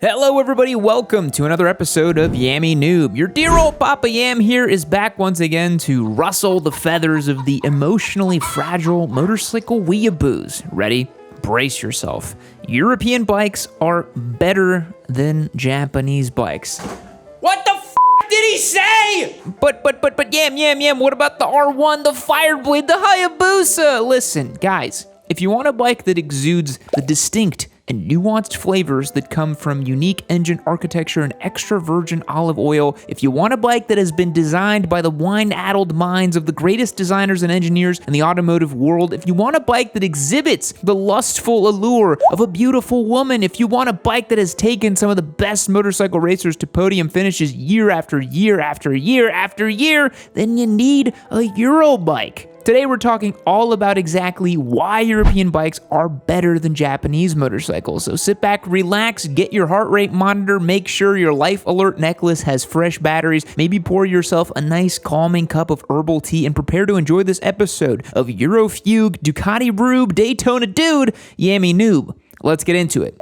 Hello everybody, welcome to another episode of Yammy Noob. Your dear old Papa Yam here is back once again to rustle the feathers of the emotionally fragile motorcycle weeaboos. Ready? Brace yourself. European bikes are better than Japanese bikes. What the f*** did he say? But Yam, what about the R1, the Fireblade, the Hayabusa? Listen, guys, if you want a bike that exudes the distinct and nuanced flavors that come from unique engine architecture and extra virgin olive oil, if you want a bike that has been designed by the wine-addled minds of the greatest designers and engineers in the automotive world, if you want a bike that exhibits the lustful allure of a beautiful woman, if you want a bike that has taken some of the best motorcycle racers to podium finishes year after year after year after year, then you need a Eurobike. Today we're talking all about exactly why European bikes are better than Japanese motorcycles. So sit back, relax, get your heart rate monitor, make sure your life alert necklace has fresh batteries, maybe pour yourself a nice calming cup of herbal tea and prepare to enjoy this episode of Eurofugue, Ducati Rube, Daytona Dude, Yammy Noob. Let's get into it.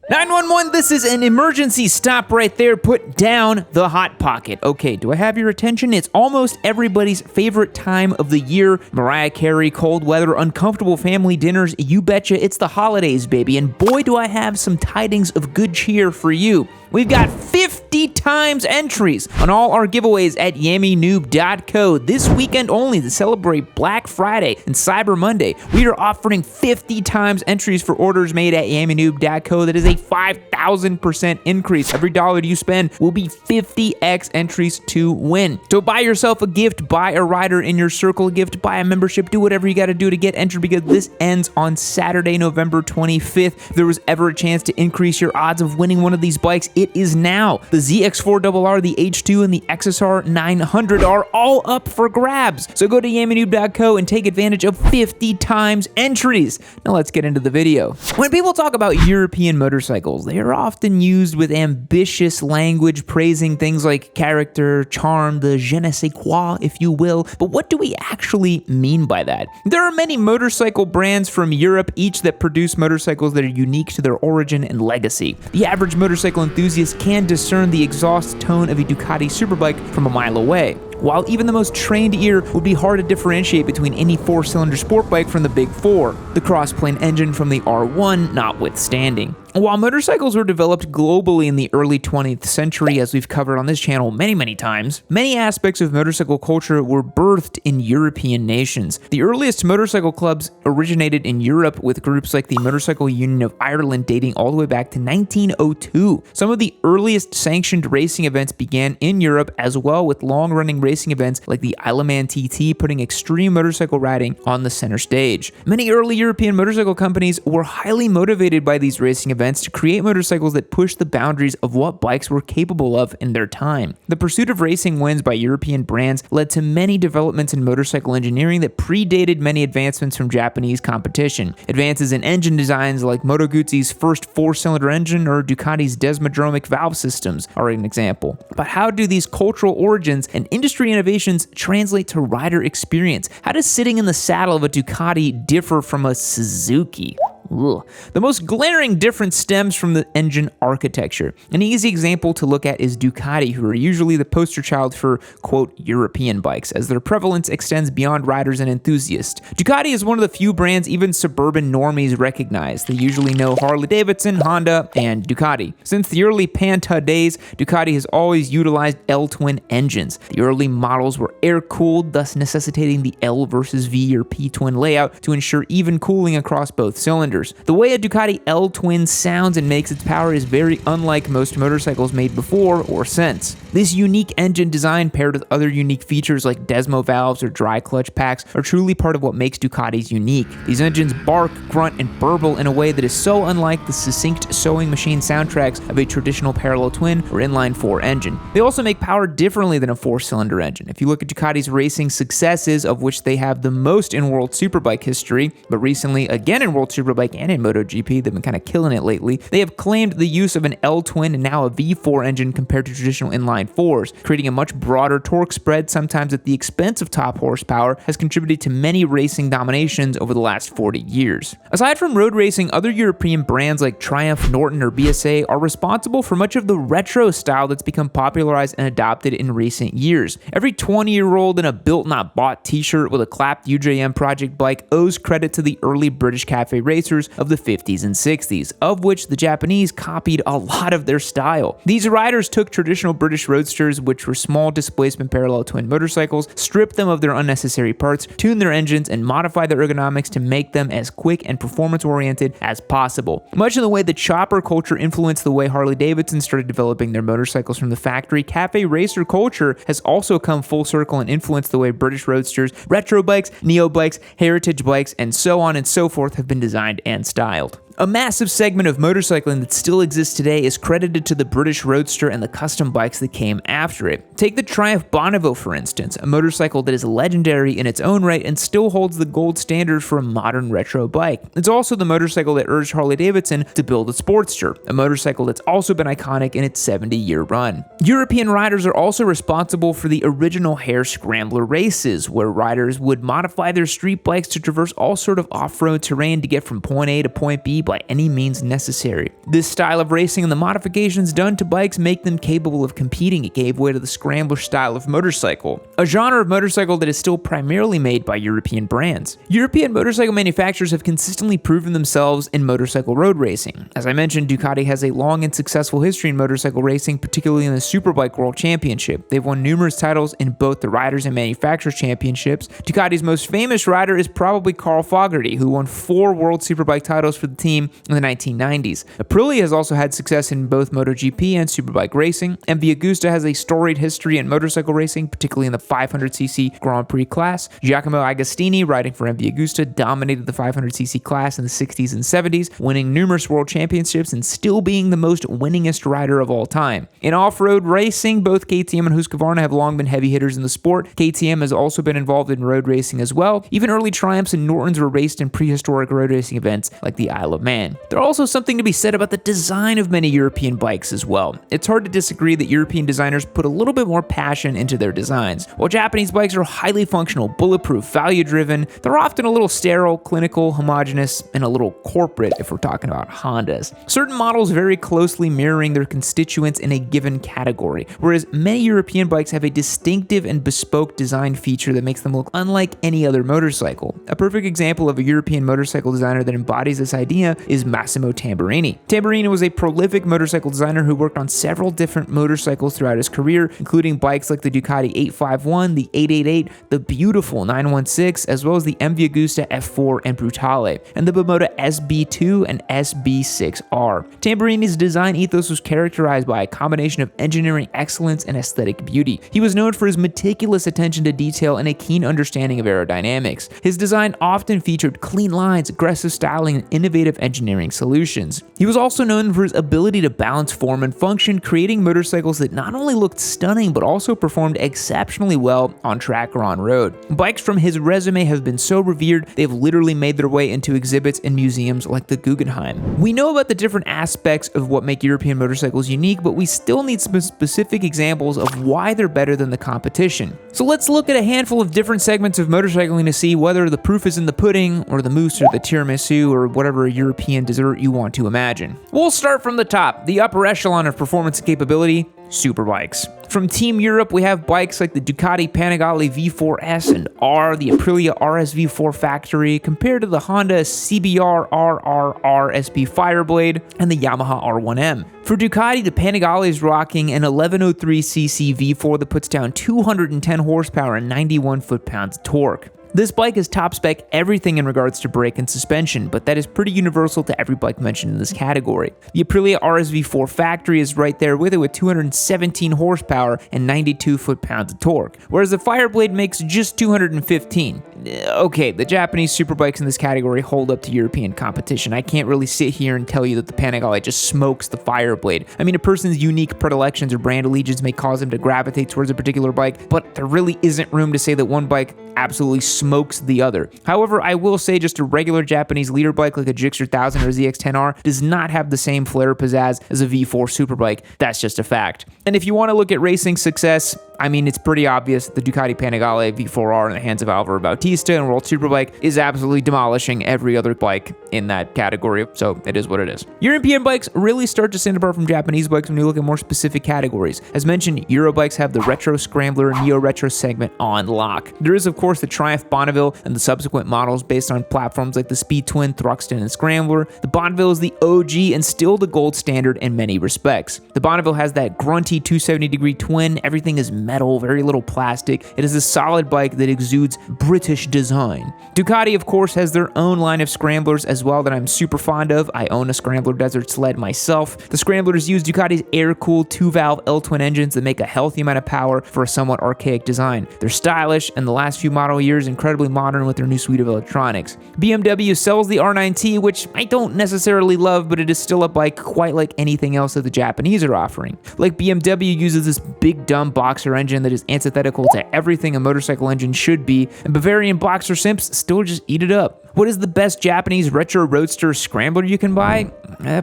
911, this is an emergency. Stop right there. Put down the Hot Pocket. Okay, do I have your attention? It's almost everybody's favorite time of the year. Mariah Carey, cold weather, uncomfortable family dinners. You betcha it's the holidays, baby. And boy, do I have some tidings of good cheer for you. We've got 50 times entries on all our giveaways at yammynoob.co. This weekend only to celebrate Black Friday and Cyber Monday, we are offering 50 times entries for orders made at yammynoob.co. That is a 5,000% increase. Every dollar you spend will be 50x entries to win. So buy yourself a gift, buy a rider in your circle gift, buy a membership, do whatever you got to do to get entered because this ends on Saturday, November 25th. If there was ever a chance to increase your odds of winning one of these bikes, it is now. The ZX4RR, the H2, and the XSR 900 are all up for grabs. So go to yammynoob.co and take advantage of 50 times entries. Now let's get into the video. When people talk about European motorcycles, they are often used with ambitious language praising things like character, charm, the je ne sais quoi, if you will. But what do we actually mean by that? There are many motorcycle brands from Europe, each that produce motorcycles that are unique to their origin and legacy. The average motorcycle enthusiast can discern the exhaust tone of a Ducati superbike from a mile away, while even the most trained ear would be hard to differentiate between any four-cylinder sport bike from the Big Four, the cross-plane engine from the R1 notwithstanding. While motorcycles were developed globally in the early 20th century, as we've covered on this channel many times, many aspects of motorcycle culture were birthed in European nations. The earliest motorcycle clubs originated in Europe with groups like the Motorcycle Union of Ireland dating all the way back to 1902. Some of the earliest sanctioned racing events began in Europe as well, with long-running racing events like the Isle of Man TT putting extreme motorcycle riding on the center stage. Many early European motorcycle companies were highly motivated by these racing events to create motorcycles that pushed the boundaries of what bikes were capable of in their time. The pursuit of racing wins by European brands led to many developments in motorcycle engineering that predated many advancements from Japanese competition. Advances in engine designs like Moto Guzzi's first four-cylinder engine or Ducati's desmodromic valve systems are an example. But how do these cultural origins and industry innovations translate to rider experience? How does sitting in the saddle of a Ducati differ from a Suzuki? Ugh. The most glaring difference stems from the engine architecture. An easy example to look at is Ducati, who are usually the poster child for, quote, European bikes, as their prevalence extends beyond riders and enthusiasts. Ducati is one of the few brands even suburban normies recognize. They usually know Harley-Davidson, Honda, and Ducati. Since the early Panta days, Ducati has always utilized L-twin engines. The early models were air-cooled, thus necessitating the L versus V or P-twin layout to ensure even cooling across both cylinders. The way a Ducati L-twin sounds and makes its power is very unlike most motorcycles made before or since. This unique engine design paired with other unique features like Desmo valves or dry clutch packs are truly part of what makes Ducatis unique. These engines bark, grunt, and burble in a way that is so unlike the succinct sewing machine soundtracks of a traditional parallel twin or inline-four engine. They also make power differently than a four-cylinder engine. If you look at Ducati's racing successes, of which they have the most in World Superbike history, but recently again in World Superbike and in MotoGP, they've been kind of killing it lately, they have claimed the use of an L-twin and now a V4 engine compared to traditional inline inline fours. Creating a much broader torque spread, sometimes at the expense of top horsepower, has contributed to many racing dominations over the last 40 years. Aside from road racing, other European brands like Triumph, Norton, or BSA are responsible for much of the retro style that's become popularized and adopted in recent years. Every 20-year-old in a built not bought t-shirt with a clapped UJM project bike owes credit to the early British cafe racers of the 50s and 60s, of which the Japanese copied a lot of their style. These riders took traditional British roadsters, which were small displacement parallel twin motorcycles, stripped them of their unnecessary parts, tuned their engines, and modified their ergonomics to make them as quick and performance-oriented as possible. Much in the way the chopper culture influenced the way Harley-Davidson started developing their motorcycles from the factory, cafe racer culture has also come full circle and influenced the way British roadsters, retro bikes, neo bikes, heritage bikes, and so on and so forth have been designed and styled. A massive segment of motorcycling that still exists today is credited to the British Roadster and the custom bikes that came after it. Take the Triumph Bonneville, for instance, a motorcycle that is legendary in its own right and still holds the gold standard for a modern retro bike. It's also the motorcycle that urged Harley-Davidson to build a Sportster, a motorcycle that's also been iconic in its 70-year run. European riders are also responsible for the original Hare Scrambler races, where riders would modify their street bikes to traverse all sort of off-road terrain to get from point A to point B by any means necessary. This style of racing and the modifications done to bikes make them capable of competing. It gave way to the Scrambler style of motorcycle, a genre of motorcycle that is still primarily made by European brands. European motorcycle manufacturers have consistently proven themselves in motorcycle road racing. As I mentioned, Ducati has a long and successful history in motorcycle racing, particularly in the Superbike World Championship. They've won numerous titles in both the Riders and Manufacturers Championships. Ducati's most famous rider is probably Carl Fogarty, who won 4 World Superbike titles for the team in the 1990s. Aprilia has also had success in both MotoGP and Superbike racing. MV Agusta has a storied history in motorcycle racing, particularly in the 500cc Grand Prix class. Giacomo Agostini, riding for MV Agusta, dominated the 500cc class in the 60s and 70s, winning numerous world championships and still being the most winningest rider of all time. In off-road racing, both KTM and Husqvarna have long been heavy hitters in the sport. KTM has also been involved in road racing as well. Even early Triumphs and Nortons were raced in prehistoric road racing events like the Isle of Man. There's also something to be said about the design of many European bikes as well. It's hard to disagree that European designers put a little bit more passion into their designs. While Japanese bikes are highly functional, bulletproof, value-driven, they're often a little sterile, clinical, homogeneous, and a little corporate if we're talking about Hondas. Certain models very closely mirroring their constituents in a given category, whereas many European bikes have a distinctive and bespoke design feature that makes them look unlike any other motorcycle. A perfect example of a European motorcycle designer that embodies this idea is Massimo Tamburini. Tamburini was a prolific motorcycle designer who worked on several different motorcycles throughout his career, including bikes like the Ducati 851, the 888, the beautiful 916, as well as the MV Agusta F4 and Brutale, and the Bimota SB2 and SB6R. Tamburini's design ethos was characterized by a combination of engineering excellence and aesthetic beauty. He was known for his meticulous attention to detail and a keen understanding of aerodynamics. His design often featured clean lines, aggressive styling, and innovative engineering solutions. He was also known for his ability to balance form and function, creating motorcycles that not only looked stunning but also performed exceptionally well on track or on road. Bikes from his resume have been so revered, they've literally made their way into exhibits in museums like the Guggenheim. We know about the different aspects of what make European motorcycles unique, but we still need some specific examples of why they're better than the competition. So let's look at a handful of different segments of motorcycling to see whether the proof is in the pudding, or the mousse, or the tiramisu, or whatever European dessert you want to imagine. We'll start from the top, the upper echelon of performance and capability, superbikes. From Team Europe, we have bikes like the Ducati Panigale V4S and R, the Aprilia RSV4 Factory, compared to the Honda CBR RRR SP Fireblade and the Yamaha R1M. For Ducati, the Panigale is rocking an 1103cc V4 that puts down 210 horsepower and 91 foot-pounds of torque. This bike is top spec everything in regards to brake and suspension, but that is pretty universal to every bike mentioned in this category. The Aprilia RSV4 Factory is right there with it with 217 horsepower and 92 foot-pounds of torque, whereas the Fireblade makes just 215. Okay, the Japanese superbikes in this category hold up to European competition. I can't really sit here and tell you that the Panigale just smokes the Fireblade. I mean, a person's unique predilections or brand allegiance may cause them to gravitate towards a particular bike, but there really isn't room to say that one bike absolutely smokes the other. However, I will say just a regular Japanese leader bike like a Gixxer 1000 or ZX-10R does not have the same flair or pizzazz as a V4 superbike. That's just a fact. And if you want to look at racing success, I mean, it's pretty obvious the Ducati Panigale V4R in the hands of Alvaro Bautista and World Superbike is absolutely demolishing every other bike in that category, so it is what it is. European bikes really start to stand apart from Japanese bikes when you look at more specific categories. As mentioned, Eurobikes have the Retro Scrambler and Neo-Retro segment on lock. There is, of course, the Triumph Bonneville and the subsequent models based on platforms like the Speed Twin, Thruxton, and Scrambler. The Bonneville is the OG and still the gold standard in many respects. The Bonneville has that grunty 270-degree twin, everything is metal, very little plastic. It is a solid bike that exudes British design. Ducati, of course, has their own line of Scramblers as well that I'm super fond of. I own a Scrambler Desert Sled myself. The Scramblers use Ducati's air-cooled 2-valve L-twin engines that make a healthy amount of power for a somewhat archaic design. They're stylish, and the last few model years incredibly modern with their new suite of electronics. BMW sells the R9T, which I don't necessarily love, but it is still a bike quite like anything else that the Japanese are offering. Like BMW uses this big dumb boxer engine that is antithetical to everything a motorcycle engine should be, and Bavarian boxer simps still just eat it up. What is the best Japanese retro roadster scrambler you can buy?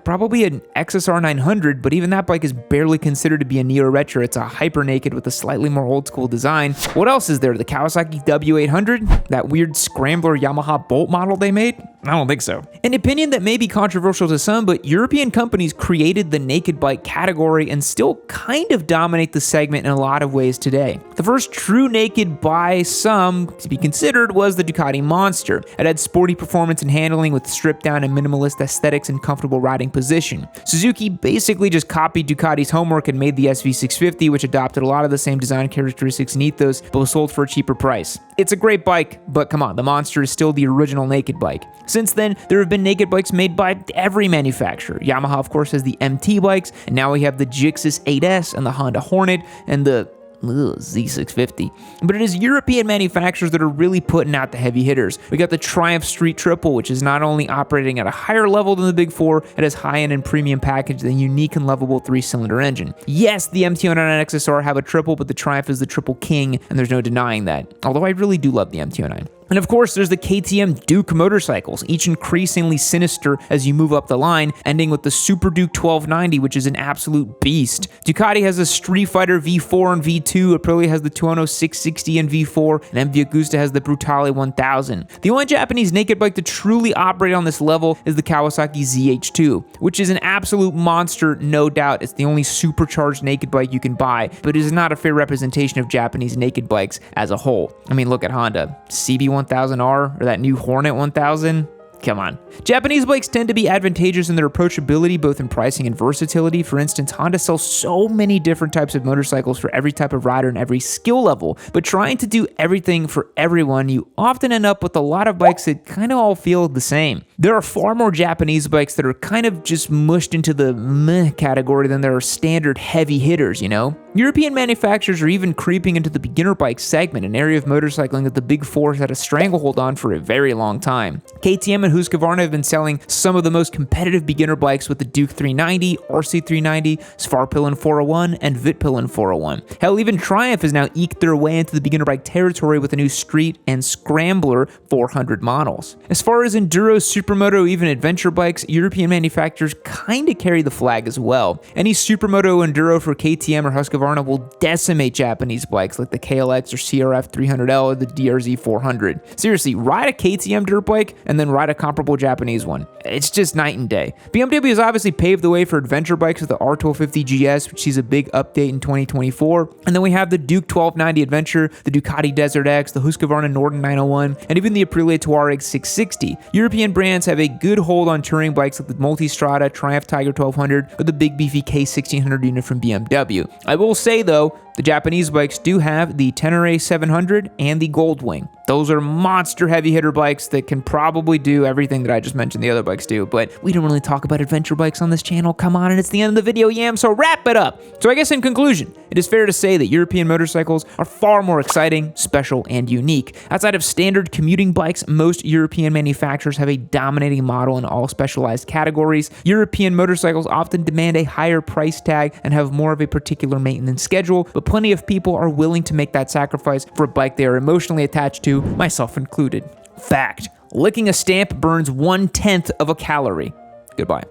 Probably an XSR 900, but even that bike is barely considered to be a neo-retro. It's a hyper naked with a slightly more old school design. What else is there? The Kawasaki W800? That weird scrambler Yamaha Bolt model they made? I don't think so. An opinion that may be controversial to some, but European companies created the naked bike category and still kind of dominate the segment in a lot of ways today. The first true naked by some to be considered was the Ducati Monster. It had sporty performance and handling with stripped down and minimalist aesthetics and comfortable riding position. Suzuki basically just copied Ducati's homework and made the SV650, which adopted a lot of the same design characteristics and ethos, but was sold for a cheaper price. It's a great bike, but come on, the Monster is still the original naked bike. Since then, there have been naked bikes made by every manufacturer. Yamaha, of course, has the MT bikes, and now we have the Gixxer 8S and the Honda Hornet and the Z650. But it is European manufacturers that are really putting out the heavy hitters. We got the Triumph Street Triple, which is not only operating at a higher level than the Big Four, it has high-end and premium package, the unique and lovable 3-cylinder engine. Yes, the MT-09 and XSR have a triple, but the Triumph is the triple king, and there's no denying that. Although I really do love the MT-09. And of course, there's the KTM Duke motorcycles, each increasingly sinister as you move up the line, ending with the Super Duke 1290, which is an absolute beast. Ducati has a Street Fighter V4 and V2, Aprilia has the Tuono 660 and V4, and MV Agusta has the Brutale 1000. The only Japanese naked bike to truly operate on this level is the Kawasaki ZH2, which is an absolute monster, no doubt. It's the only supercharged naked bike you can buy, but it is not a fair representation of Japanese naked bikes as a whole. I mean, look at Honda. CB1000R or that new Hornet 1000. Come on. Japanese bikes tend to be advantageous in their approachability, both in pricing and versatility. For instance, Honda sells so many different types of motorcycles for every type of rider and every skill level, but trying to do everything for everyone, you often end up with a lot of bikes that kind of all feel the same. There are far more Japanese bikes that are kind of just mushed into the meh category than there are standard heavy hitters, you know? European manufacturers are even creeping into the beginner bike segment, an area of motorcycling that the Big Four has had a stranglehold on for a very long time. KTM and Husqvarna have been selling some of the most competitive beginner bikes with the Duke 390, RC 390, Svarpillen 401, and Vitpillen 401. Hell, even Triumph has now eked their way into the beginner bike territory with the new Street and Scrambler 400 models. As far as enduro, supermoto, even adventure bikes, European manufacturers kind of carry the flag as well. Any supermoto enduro for KTM or Husqvarna will decimate Japanese bikes like the KLX or CRF 300L or the DRZ 400. Seriously, ride a KTM dirt bike and then ride a comparable Japanese one. It's just night and day. BMW has obviously paved the way for adventure bikes with the R1250 GS, which sees a big update in 2024. And then we have the Duke 1290 Adventure, the Ducati Desert X, the Husqvarna Norden 901, and even the Aprilia Touareg 660. European brands have a good hold on touring bikes like the Multistrada, Triumph Tiger 1200, or the big beefy K1600 unit from BMW. I will say though, the Japanese bikes do have the Tenere 700 and the Goldwing. Those are monster heavy hitter bikes that can probably do everything that I just mentioned the other bikes do, but we don't really talk about adventure bikes on this channel. Come on, and it's the end of the video, Yam, so wrap it up. So I guess in conclusion, it is fair to say that European motorcycles are far more exciting, special, and unique. Outside of standard commuting bikes, most European manufacturers have a dominant dominating model in all specialized categories. European motorcycles often demand a higher price tag and have more of a particular maintenance schedule, but plenty of people are willing to make that sacrifice for a bike they are emotionally attached to, myself included. Fact: licking a stamp burns 1/10 of a calorie. Goodbye.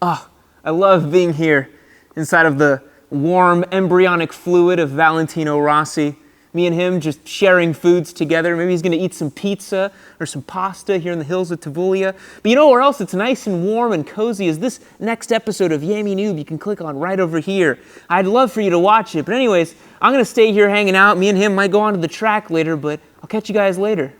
Oh, I love being here inside of the warm embryonic fluid of Valentino Rossi. Me and him just sharing foods together. Maybe he's gonna eat some pizza or some pasta here in the hills of Tavullia. But you know where else it's nice and warm and cozy is this next episode of Yammy Noob you can click on right over here. I'd love for you to watch it. But anyways, I'm gonna stay here hanging out. Me and him might go onto the track later, but I'll catch you guys later.